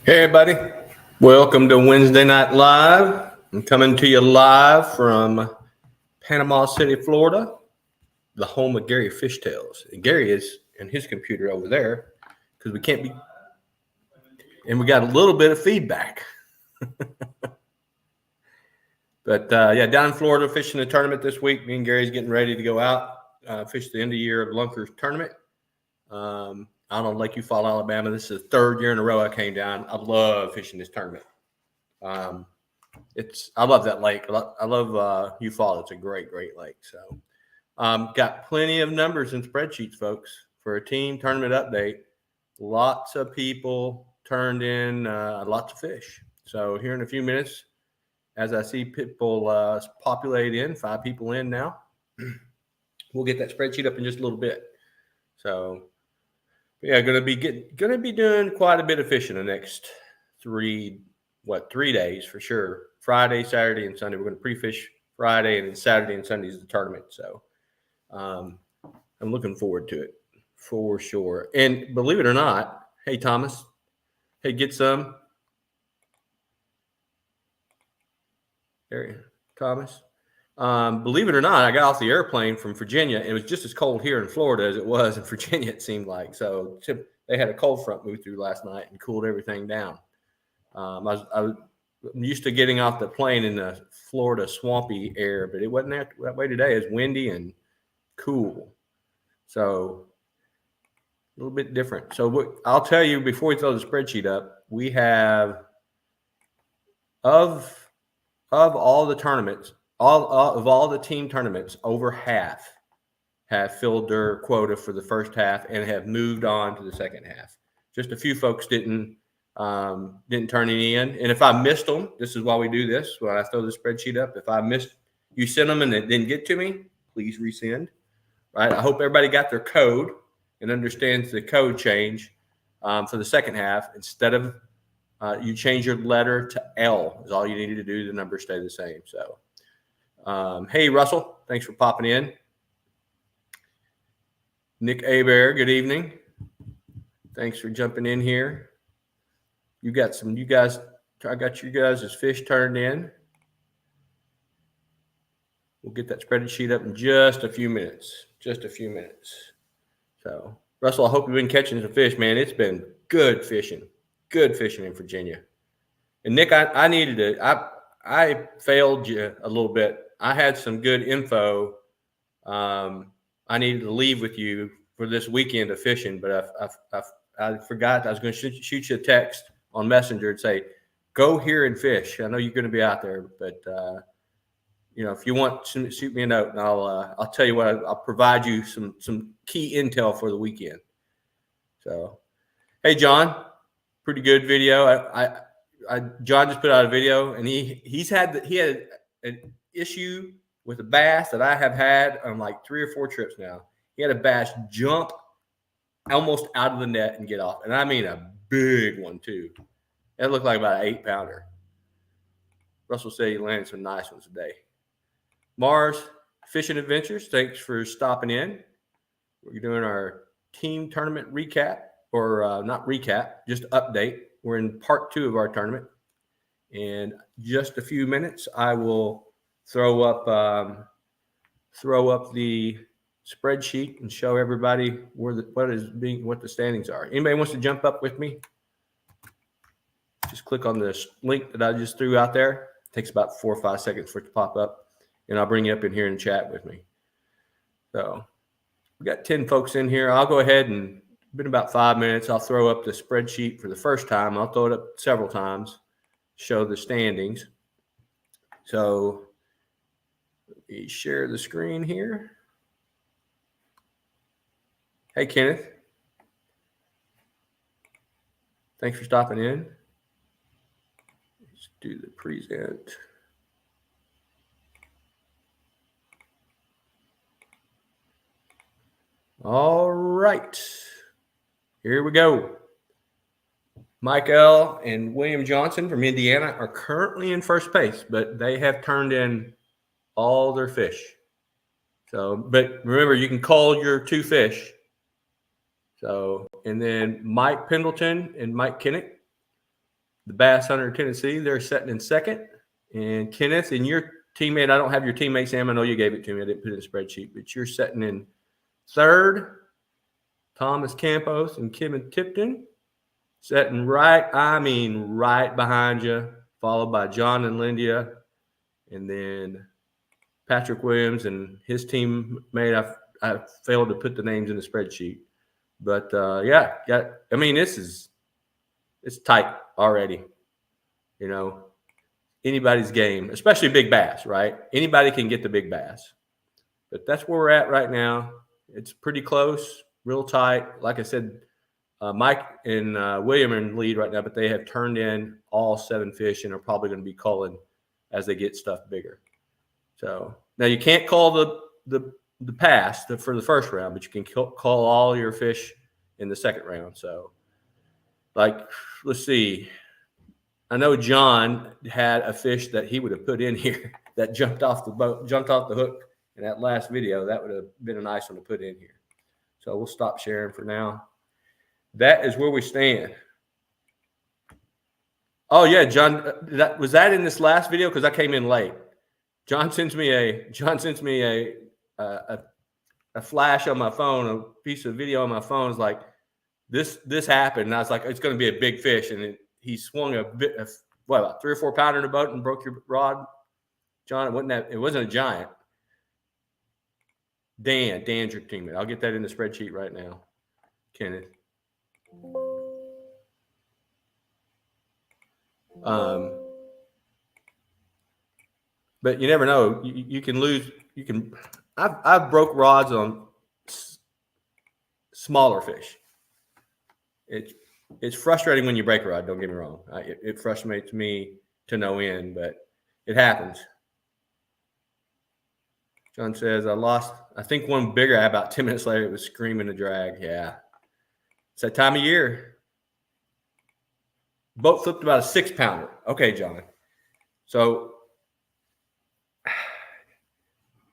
Hey, everybody. Welcome to Wednesday Night Live. I'm coming to you live from Panama City, Florida, the home of Gary Fishtails. And Gary is in his computer over there because we can't be, and we got a little bit of feedback. But yeah, down in Florida, fishing a tournament this week. Me and Gary's getting ready to go out, fish the end of year of Lunkers tournament. Out on Lake Eufaula, Alabama. This is the third year in a row I came down. I love fishing this tournament. I love that lake. I love Eufaula. It's a great lake. So got plenty of numbers and spreadsheets, folks, for a team tournament update. Lots of people turned in lots of fish. So here in a few minutes, as I see people populate in, 5 people in now, we'll get that spreadsheet up in just a little bit. So yeah, gonna be doing quite a bit of fishing the next 3 days for sure. Friday, Saturday, and Sunday. We're gonna pre-fish Friday, and then Saturday and Sunday is the tournament. So I'm looking forward to it for sure. And believe it or not, hey Thomas, hey, get some. There, Thomas. Believe it or not, I got off the airplane from Virginia. It was just as cold here in Florida as it was in Virginia, it seemed like. So they had a cold front move through last night and cooled everything down. I was used to getting off the plane in the Florida swampy air, but it wasn't that way today. It's windy and cool. So a little bit different. So I'll tell you before we throw the spreadsheet up, we have of all the tournaments, of all the team tournaments, over half have filled their quota for the first half and have moved on to the second half. Just a few folks didn't turn any in. And if I missed them, this is why we do this, when I throw the spreadsheet up. If I missed, you sent them and it didn't get to me, please resend. Right? I hope everybody got their code and understands the code change for the second half. Instead of you change your letter to L is all you need to do. The numbers stay the same. So, hey, Russell, thanks for popping in. Nick Abear, good evening. Thanks for jumping in here. I got you guys' fish turned in. We'll get that spreadsheet up in just a few minutes. So, Russell, I hope you've been catching some fish, man. It's been good fishing in Virginia. And Nick, I failed you a little bit. I had some good info. I needed to leave with you for this weekend of fishing, but I forgot. I was going to shoot you a text on Messenger and say, go here and fish. I know you're going to be out there, but if you want, shoot me a note, and I'll tell you what. I'll provide you some key intel for the weekend. So, hey, John, pretty good video. John just put out a video, and he had an issue with a bass that I have had on like 3 or 4 trips now. He had a bass jump almost out of the net and get off, and I mean a big one too. It looked like about an 8-pounder. Russell said he landed some nice ones today. Mars Fishing Adventures, thanks for stopping in. We're doing our team tournament recap, or not recap, just update. We're in part 2 of our tournament. In just a few minutes, I will throw up the spreadsheet and show everybody what the standings are. Anybody wants to jump up with me? Just click on this link that I just threw out there. It takes about 4 or 5 seconds for it to pop up, and I'll bring you up in here and chat with me. So we got 10 folks in here. I'll go ahead and been about 5 minutes. I'll throw up the spreadsheet for the first time. I'll throw it up several times, show the standings. So let me share the screen here. Hey, Kenneth. Thanks for stopping in. Let's do the present. All right. Here we go. Mike L. and William Johnson from Indiana are currently in first place, but they have turned in all their fish. So, but remember, you can call your 2 fish. So, and then Mike Pendleton and Mike Kinnick the Bass Hunter Tennessee, they're sitting in second. And Kenneth, and your teammate, I don't have your teammate, Sam. I know you gave it to me. I didn't put it in the spreadsheet, but you're sitting in third. Thomas Campos and Kevin Tipton sitting right behind you, followed by John and Lindia, and then Patrick Williams and his teammate. I failed to put the names in the spreadsheet. But, it's tight already. Anybody's game, especially big bass, right? Anybody can get the big bass. But that's where we're at right now. It's pretty close, real tight. Like I said, Mike and William are in the lead right now, but they have turned in all 7 fish and are probably going to be culling as they get stuff bigger. So now you can't call the pass for the first round, but you can call all your fish in the second round. So, let's see. I know John had a fish that he would have put in here that jumped off the hook in that last video. That would have been a nice one to put in here. So we'll stop sharing for now. That is where we stand. Oh yeah, John, was that in this last video? Because I came in late. John sends me a flash on my phone, a piece of video on my phone. It's like this happened, and I was like, it's going to be a big fish, and he swung about 3 or 4 pounder in the boat and broke your rod. John, it wasn't a giant. Dan's your teammate. I'll get that in the spreadsheet right now. Kenneth. But you never know. You can lose. I've broke rods on smaller fish. It's frustrating when you break a rod. Don't get me wrong. It frustrates me to no end, but it happens. John says, I think one bigger about 10 minutes later. It was screaming to drag. Yeah. It's that time of year. Boat flipped about a 6 pounder. Okay, John. So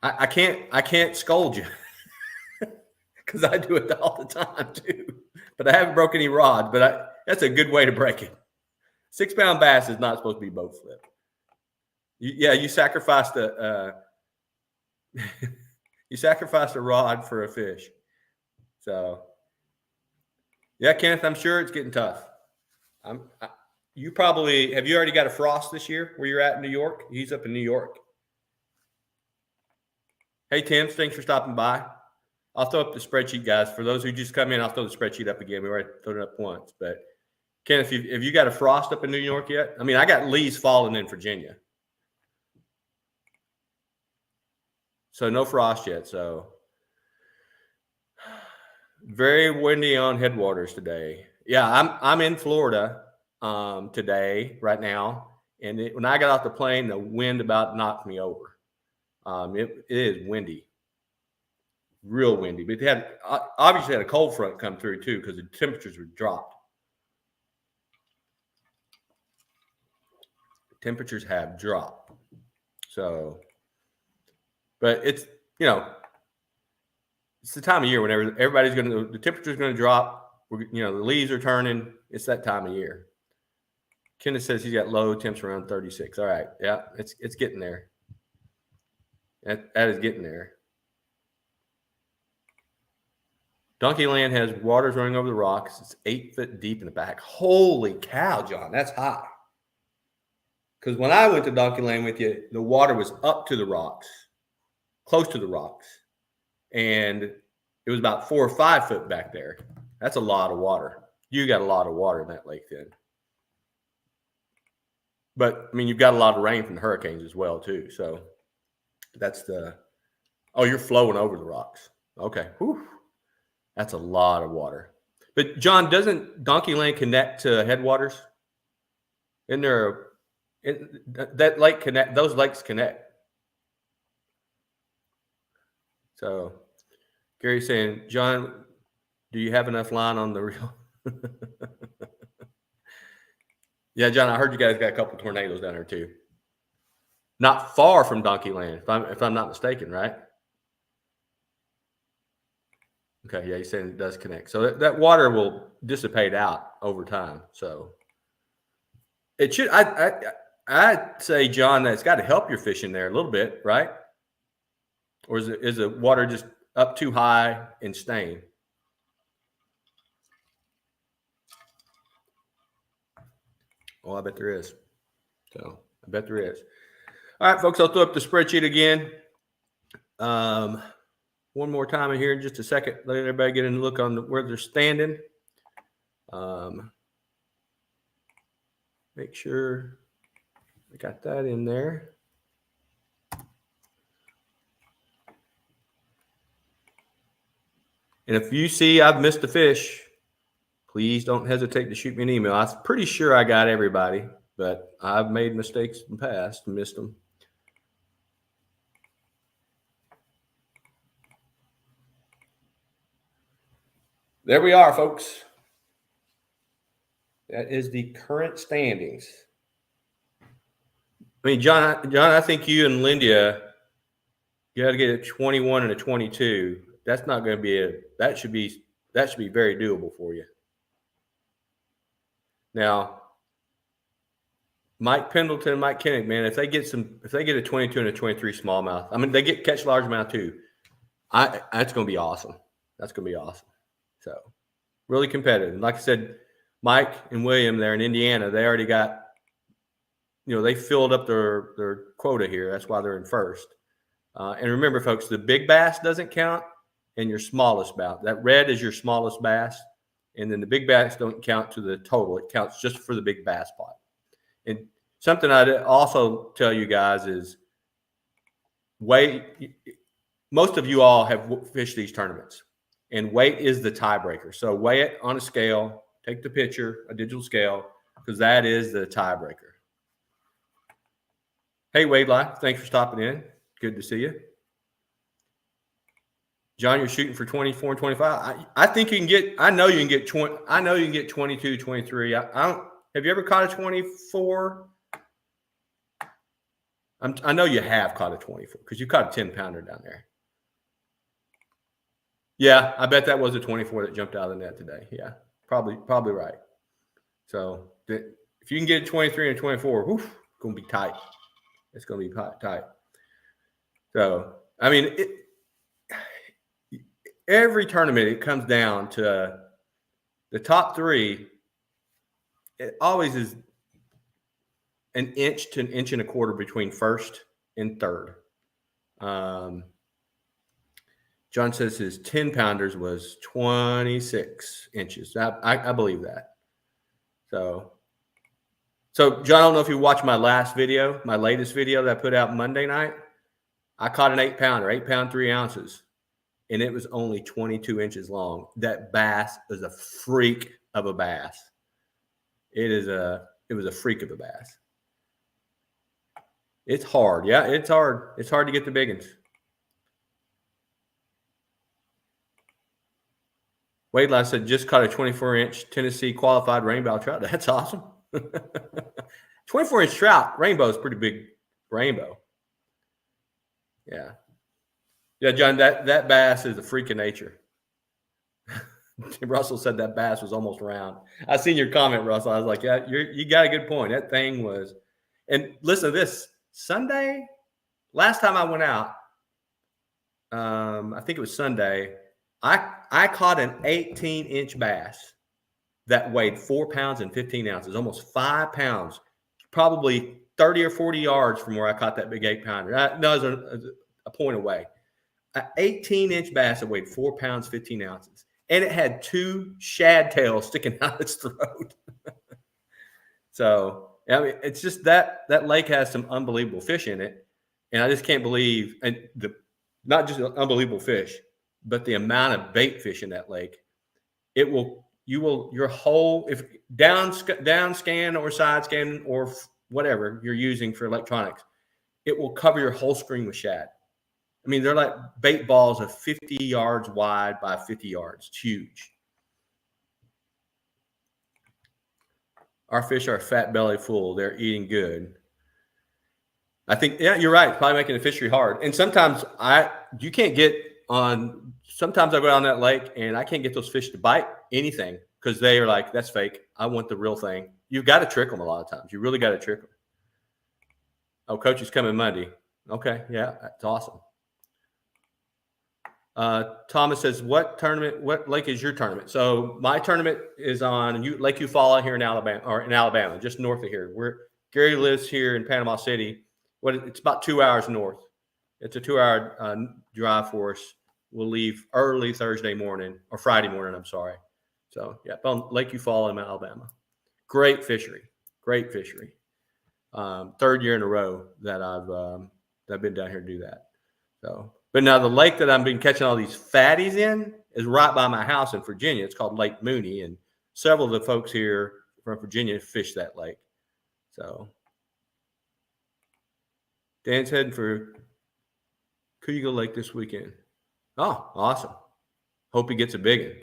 I can't scold you because I do it all the time too. But I haven't broken any rods. But that's a good way to break it. 6 pound bass is not supposed to be boat flip. You sacrificed you sacrificed a rod for a fish. So yeah, Kenneth, I'm sure it's getting tough. Have you already got a frost this year where you're at in New York? He's up in New York. Hey, Tim, thanks for stopping by. I'll throw up the spreadsheet, guys. For those who just come in, I'll throw the spreadsheet up again. We already thrown it up once. But, Kenneth, have you got a frost up in New York yet? I mean, I got leaves falling in Virginia. So no frost yet. So very windy on Headwaters today. Yeah, I'm in Florida today, right now. And when I got off the plane, the wind about knocked me over. It is windy, real windy. But they obviously had a cold front come through too because the temperatures were dropped. Temperatures have dropped. So, but it's the time of year whenever the temperature's going to drop. The leaves are turning. It's that time of year. Kenneth says he's got low temps around 36. All right. Yeah, it's getting there. That is getting there. Donkey Land has waters running over the rocks. It's 8 foot deep in the back. Holy cow, John, that's high. Because when I went to Donkey Land with you, the water was up to the rocks, close to the rocks. And it was about 4 or 5 foot back there. That's a lot of water. You got a lot of water in that lake then. But, I mean, you've got a lot of rain from the hurricanes as well, too. So that's you're flowing over the rocks. Okay. Whew. That's a lot of water. But, John, doesn't Donkey Land connect to Headwaters? Isn't there that lake connect? Those lakes connect. So, Gary's saying, John, do you have enough line on the reel? Yeah, John, I heard you guys got a couple tornadoes down there too. Not far from Donkey Land, if I'm not mistaken, right? Okay, yeah, he's saying it does connect. So that water will dissipate out over time. So It should. I'd say, John, that's got to help your fishing there a little bit, right? Or is the water just up too high and staying? Oh, I bet there is. So I bet there is. All right, folks, I'll throw up the spreadsheet again. One more time in here in just a second. Let everybody get a look on where they're standing. Make sure I got that in there. And if you see I've missed a fish, please don't hesitate to shoot me an email. I'm pretty sure I got everybody, but I've made mistakes in the past and missed them. There we are, folks. That is the current standings. I mean, John, I think you and Lindia, you got to get a 21 and a 22. That's not going to be that should be very doable for you. Now, Mike Pendleton, Mike Kinnick, man, if they get a 22 and a 23 smallmouth, I mean, they catch largemouth too. That's going to be awesome. That's going to be awesome. So, really competitive. Like I said, Mike and William there in Indiana, they already got, they filled up their quota here. That's why they're in first. And remember, folks, the big bass doesn't count and your smallest bass. That red is your smallest bass. And then the big bass don't count to the total. It counts just for the big bass pot. And something I'd also tell you guys is weight. Most of you all have fished these tournaments. And weight is the tiebreaker. So weigh it on a scale. Take the picture, a digital scale, because that is the tiebreaker. Hey, Wade Life, thanks for stopping in. Good to see you. John, you're shooting for 24 and 25. I think you can get. I know you can get 20. I know you can get 22, 23. I don't. Have you ever caught a 24? I know you have caught a 24 because you caught a 10-pounder down there. Yeah, I bet that was a 24 that jumped out of the net today. Yeah, probably right. So if you can get a 23 and a 24, whew, it's going to be tight. It's going to be tight. So, I mean, every tournament, it comes down to the top three. It always is an inch to an inch and a quarter between first and third. John says his 10-pounders was 26 inches. I believe that. So, John, I don't know if you watched my latest video that I put out Monday night. I caught an 8-pounder, 8 pound, 3 ounces, and it was only 22 inches long. That bass is a freak of a bass. It was a freak of a bass. It's hard. Yeah, it's hard. It's hard to get the big ones. Wade Lass said, just caught a 24-inch Tennessee qualified rainbow trout. That's awesome. 24-inch trout. Rainbow is pretty big rainbow. Yeah. Yeah, John, that bass is a freak of nature. Russell said that bass was almost round. I seen your comment, Russell. I was like, yeah, you got a good point. That thing was – and listen to this. Sunday, last time I went out, I think it was Sunday, I caught an 18-inch bass that weighed 4 pounds and 15 ounces, almost 5 pounds, probably 30 or 40 yards from where I caught that big 8-pounder. No, it was a point away. An 18-inch bass that weighed 4 pounds, 15 ounces. And it had 2 shad tails sticking out its throat. So, I mean, it's just that lake has some unbelievable fish in it. And I just can't believe, and not just unbelievable fish, but the amount of bait fish in that lake. Your whole, if down scan or side scan or whatever you're using for electronics, it will cover your whole screen with shad. I mean, they're like bait balls of 50 yards wide by 50 yards. It's huge. Our fish are fat belly full. They're eating good. I think, yeah, you're right. Probably making the fishery hard. And sometimes sometimes I go down that lake and I can't get those fish to bite anything because they are like, that's fake. I want the real thing. You've got to trick them a lot of times. You really got to trick them. Oh, coach is coming Monday. Okay, yeah, that's awesome. Thomas says, what lake is your tournament? So my tournament is on Lake Eufaula here in Alabama, just north of here. Gary lives here in Panama City. It's about 2 hours north. It's a 2-hour drive for us. We'll leave early Thursday morning or Friday morning. I'm sorry. So yeah, on Lake Eufaula in Alabama. Great fishery. Third year in a row that I've been down here to do that. So, but now the lake that I've been catching all these fatties in is right by my house in Virginia. It's called Lake Mooney, and several of the folks here from Virginia fish that lake. So Dan's heading for Cayuga Lake this weekend. Oh, awesome. Hope he gets a big one.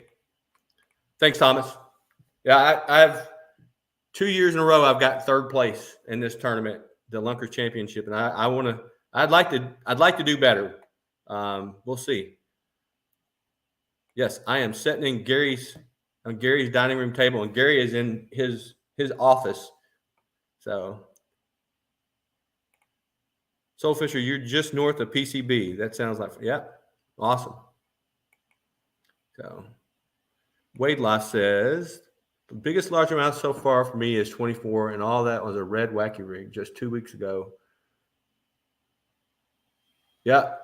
Thanks, Thomas. Yeah, I have 2 years in a row I've got third place in this tournament, the Lunkers Championship, and I'd like to do better. We'll see. Yes, I am sitting in Gary's dining room table, and Gary is in his office. So, Soul Fisher, you're just north of PCB. That sounds like, yeah, awesome. So, Wade Loss says, the biggest large amount so far for me is 24, and all that was a red wacky rig just 2 weeks ago. Yeah,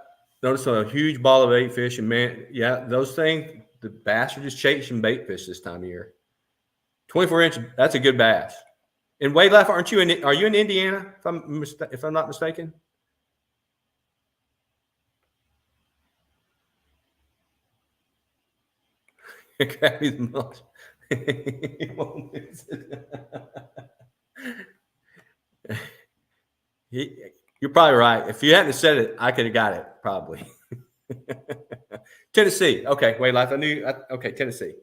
notice a huge ball of bait fish, and man, yeah, those things, the bass are just chasing bait fish this time of year. 24-inch, that's a good bass. And Wade Laugh, are you in Indiana, if I'm not mistaken? Gabby's mulch. He won't miss it. You're probably right. If you hadn't said it, I could have got it probably. Tennessee. Okay, Wade Life. Okay, Tennessee.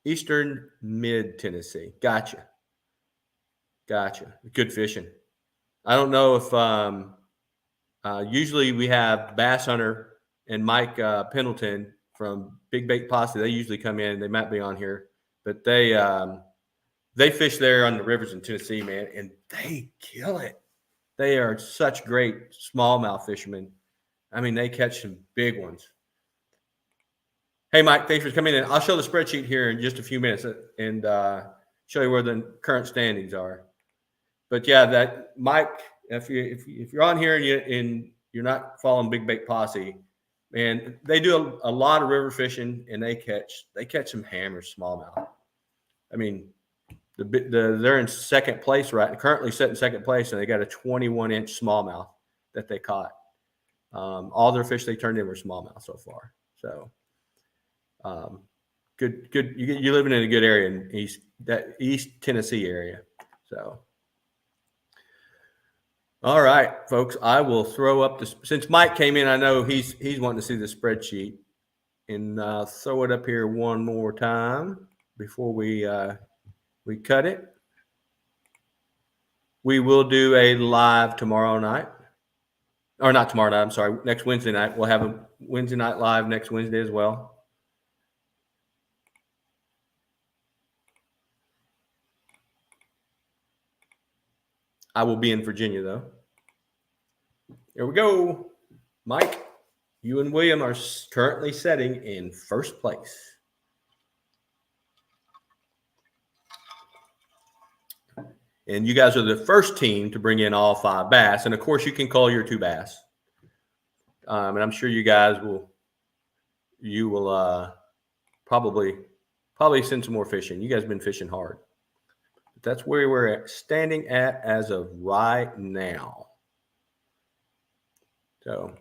Eastern Mid Tennessee. Gotcha. Good fishing. I don't know if usually we have Bass Hunter and Mike Pendleton from Big Bait Posse. They usually come in. They might be on here, but they fish there on the rivers in Tennessee, man, and they kill it. They are such great smallmouth fishermen. I mean, they catch some big ones. Hey, Mike, thanks for coming in. I'll show the spreadsheet here in just a few minutes and show you where the current standings are. But yeah, that Mike, if you're on here and you're not following Big Bait Posse, man, they do a lot of river fishing, and they catch some hammer smallmouth. I mean, they're in second place, right? Currently set in second place, and they got a 21-inch smallmouth that they caught. All their fish they turned in were smallmouth so far. So, good. You're living in a good area in East Tennessee area. So, all right, folks. I will throw up since Mike came in. I know he's wanting to see the spreadsheet, and throw it up here one more time before we cut it. We will do a live tomorrow night. Or not tomorrow night, I'm sorry, next Wednesday night. We'll have a Wednesday night live next Wednesday as well. I will be in Virginia, though. Here we go. Mike, you and William are currently setting in first place. And you guys are the first team to bring in all 5 bass. And, of course, you can call your 2 bass. And I'm sure you guys will probably send some more fishing. You guys have been fishing hard. But that's where we're standing at as of right now. So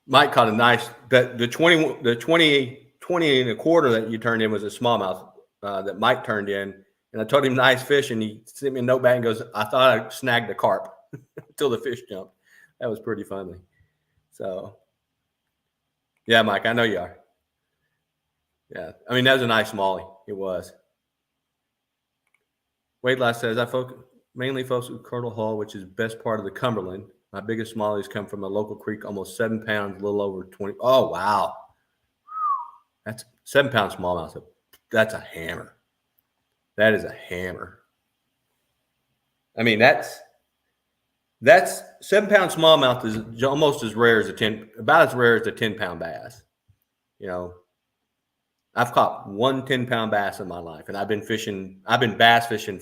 Mike caught a nice – the 20 and a quarter that you turned in was a smallmouth that Mike turned in. And I told him nice fish, and he sent me a note back and goes, I thought I snagged a carp until the fish jumped. That was pretty funny. So, yeah, Mike, I know you are. Yeah, I mean, that was a nice smallie. It was. Wade Lass says, I mainly focus with Colonel Hall, which is best part of the Cumberland. My biggest smallies come from a local creek, almost 7 pounds, a little over 20. Oh, wow. 7-pound smallmouth. That's a hammer. That is a hammer. I mean, that's 7-pound smallmouth is almost as rare as about as rare as a 10-pound bass. You know, I've caught one 10-pound bass in my life, and I've been bass fishing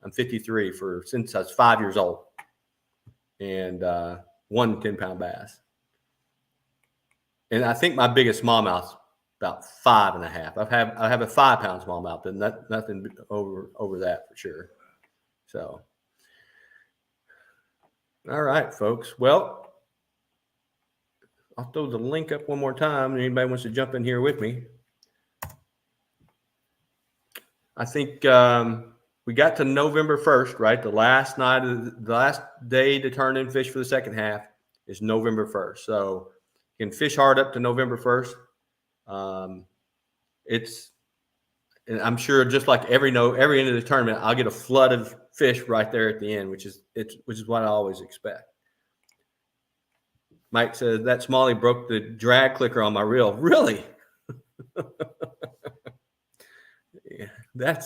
I'm 53 since I was 5 years old, and one 10-pound bass. And I think my biggest smallmouth about 5.5. I have a 5-pound smallmouth, and nothing over that for sure. So, all right, folks. Well, I'll throw the link up one more time. Anybody wants to jump in here with me? I think we got to November 1st, right? The last day to turn in fish for the second half is November 1st. So you can fish hard up to November 1st. And I'm sure just like every end of the tournament, I'll get a flood of fish right there at the end, which is what I always expect. Mike says that Smalley broke the drag clicker on my reel. Really? Yeah,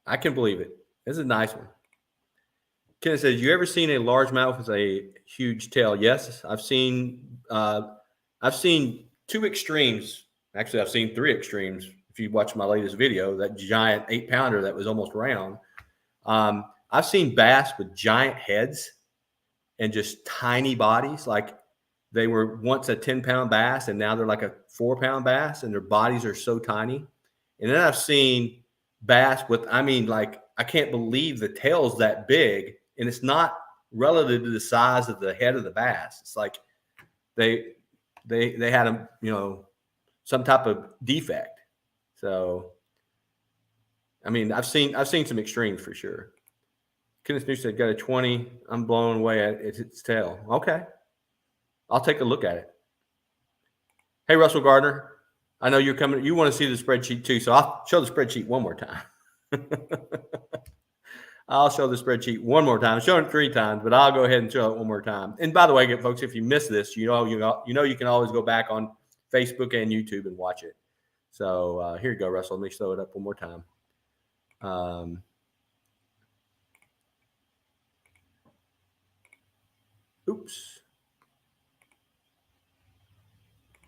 I can believe it. This is a nice one. Kenneth says, you ever seen a largemouth with a huge tail? Yes, I've seen two extremes. Actually, I've seen 3 extremes. If you watch my latest video, that giant 8-pounder that was almost round. I've seen bass with giant heads and just tiny bodies. Like they were once a 10-pound bass and now they're like a 4-pound bass, and their bodies are so tiny. And then I've seen bass with, I can't believe the tail's that big, and it's not relative to the size of the head of the bass. It's like they had some type of defect. So, I've seen some extremes for sure. Kenneth New said, got a 20. I'm blown away at its tail. Okay. I'll take a look at it. Hey, Russell Gardner. I know you're coming. You want to see the spreadsheet too, so I'll show the spreadsheet one more time. I'll show the spreadsheet one more time. I've shown it 3 times, but I'll go ahead and show it one more time. And by the way, folks, if you missed this, you can always go back on Facebook and YouTube and watch it. So here you go, Russell. Let me show it up one more time. Oops.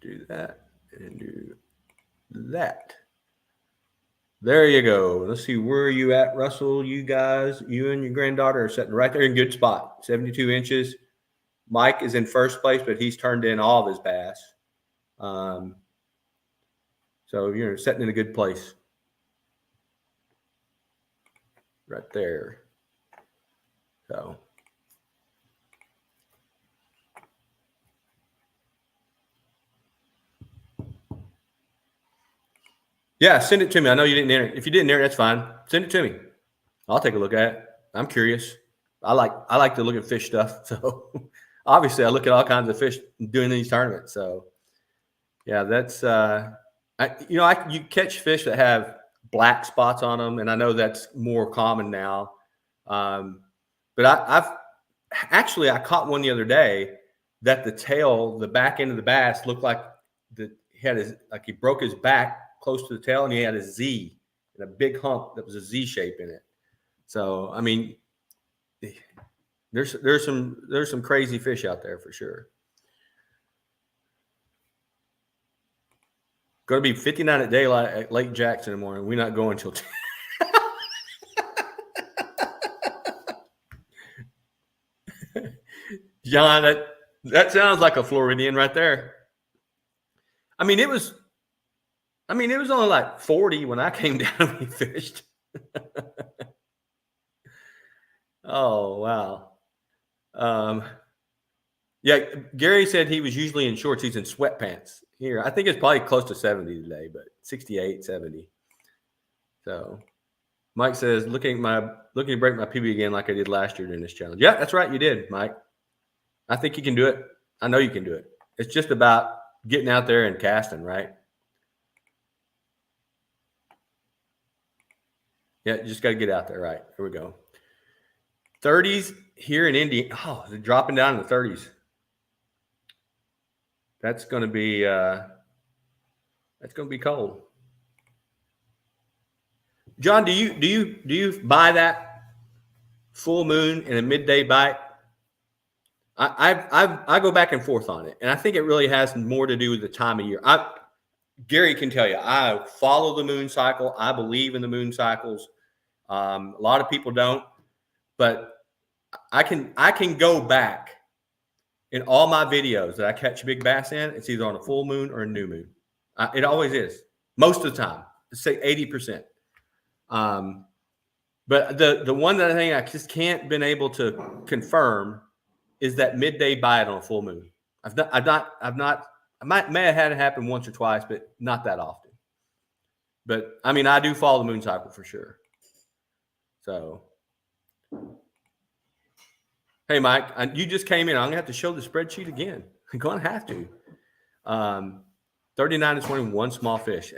Do that and do that. There you go. Let's see, where are you at, Russell? You guys, you and your granddaughter are sitting right there in good spot. 72 inches. Mike is in first place, but he's turned in all of his bass. So you're sitting in a good place. Right there. So. Yeah, send it to me. I know you didn't enter it. If you didn't enter it, that's fine. Send it to me. I'll take a look at it. I'm curious. I like to look at fish stuff. So obviously I look at all kinds of fish doing these tournaments. So yeah, that's you catch fish that have black spots on them, and I know that's more common now. But I caught one the other day that the back end of the bass looked like he broke his back close to the tail, and he had a Z and a big hump that was a Z shape in it. So there's some crazy fish out there for sure. Going to be 59 at daylight at Lake Jackson in the morning. We're not going till 10. John, that sounds like a Floridian right there. It was only like 40 when I came down and we fished. Oh, wow. Yeah, Gary said he was usually in shorts. He's in sweatpants here. I think it's probably close to 70 today, but 68, 70. So Mike says, looking to break my PB again like I did last year during this challenge. Yeah, that's right. You did, Mike. I think you can do it. I know you can do it. It's just about getting out there and casting, right? Yeah, you just got to get out there, right? Here we go. 30s here in Indy. Oh, they're dropping down in the 30s. That's going to be That's going to be cold. John, do you buy that full moon and a midday bite? I go back and forth on it, and I think it really has more to do with the time of year. Gary can tell you, I follow the moon cycle. I believe in the moon cycles. A lot of people don't, but I can go back in all my videos that I catch big bass in. It's either on a full moon or a new moon. It always is, most of the time. Let's say 80%. But the one that I think I just can't been able to confirm is that midday bite on a full moon. May have had it happen once or twice, but not that often. But I mean, I do follow the moon cycle for sure. So, hey, Mike, you just came in. I'm gonna have to show the spreadsheet again. I'm gonna have to. 39 to 21 small fish.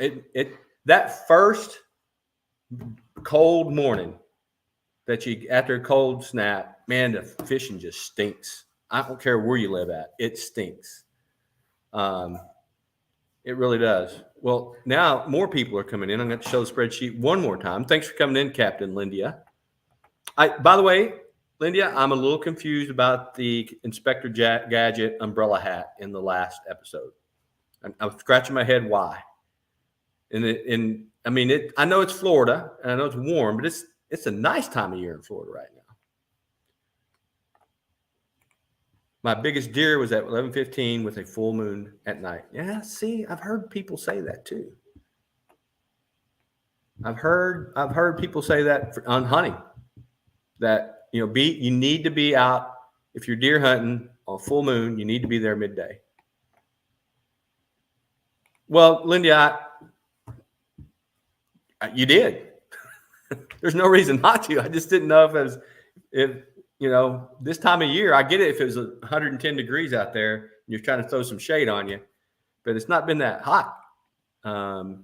That first cold morning that you after a cold snap, man, the fishing just stinks. I don't care where you live at, it stinks. It really does. Well, now more people are coming in. I'm going to show the spreadsheet one more time. Thanks for coming in, Captain Lindia. By the way, Lindia, I'm a little confused about the Inspector Gadget umbrella hat in the last episode. I'm scratching my head why. I mean, I know it's Florida and I know it's warm, but it's a nice time of year in Florida right now. My biggest deer was at 11:15 with a full moon at night. Yeah, see, I've heard people say that too. I've heard people say that on hunting, that you need to be out if you're deer hunting on full moon. You need to be there midday. Well, Linda, you did. There's no reason not to. I just didn't know if this time of year, I get it if it was 110 degrees out there and you're trying to throw some shade on you, but it's not been that hot for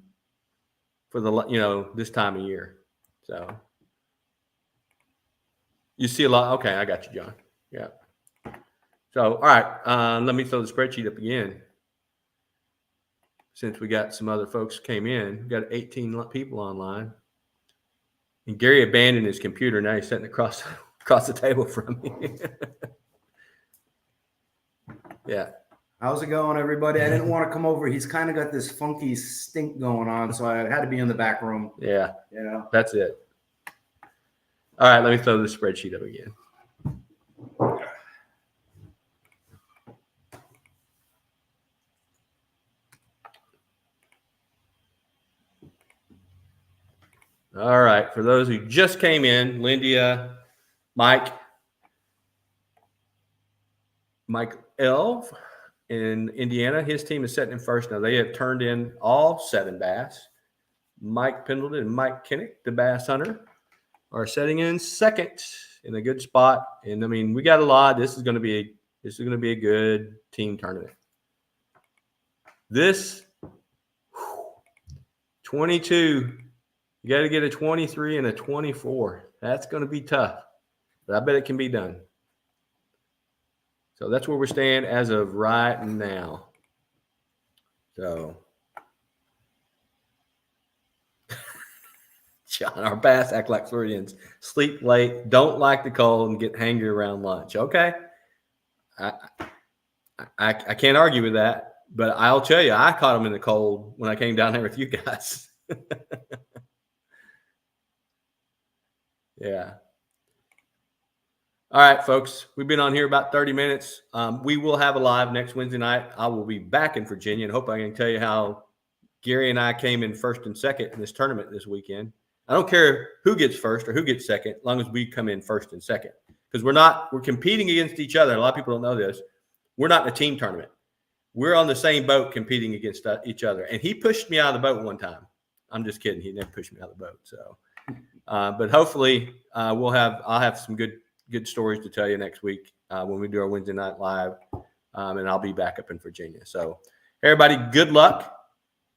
this time of year. So you see a lot. Okay, I got you, John. Yeah. So, all right, let me throw the spreadsheet up again. Since we got some other folks came in, we got 18 people online. And Gary abandoned his computer. Now he's sitting across the table from me. Yeah. How's it going, everybody? I didn't want to come over. He's kind of got this funky stink going on, so I had to be in the back room. Yeah. That's it. All right, let me throw the spreadsheet up again. All right, for those who just came in, Lindia, Mike L. in Indiana, his team is setting in first. Now, they have turned in all 7 bass. Mike Pendleton and Mike Kinnick, the bass hunter, are setting in second in a good spot. And, I mean, we got a lot. This is going to be a good team tournament. This 22, you got to get a 23 and a 24. That's going to be tough, but I bet it can be done. So that's where we're staying as of right now. So, John, our bass act like Floridians. Sleep late, don't like the cold, and get hangry around lunch. Okay. I can't argue with that, but I'll tell you, I caught them in the cold when I came down there with you guys. Yeah. All right, folks, we've been on here about 30 minutes. We will have a live next Wednesday night. I will be back in Virginia, and hope I can tell you how Gary and I came in first and second in this tournament this weekend. I don't care who gets first or who gets second, as long as we come in first and second, because we're competing against each other. A lot of people don't know this. We're not in a team tournament. We're on the same boat competing against each other. And he pushed me out of the boat one time. I'm just kidding. He never pushed me out of the boat. So, but hopefully I'll have some good stories to tell you next week when we do our Wednesday night live, and I'll be back up in Virginia. So everybody, good luck,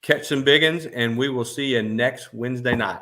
catch some big ones, and we will see you next Wednesday night.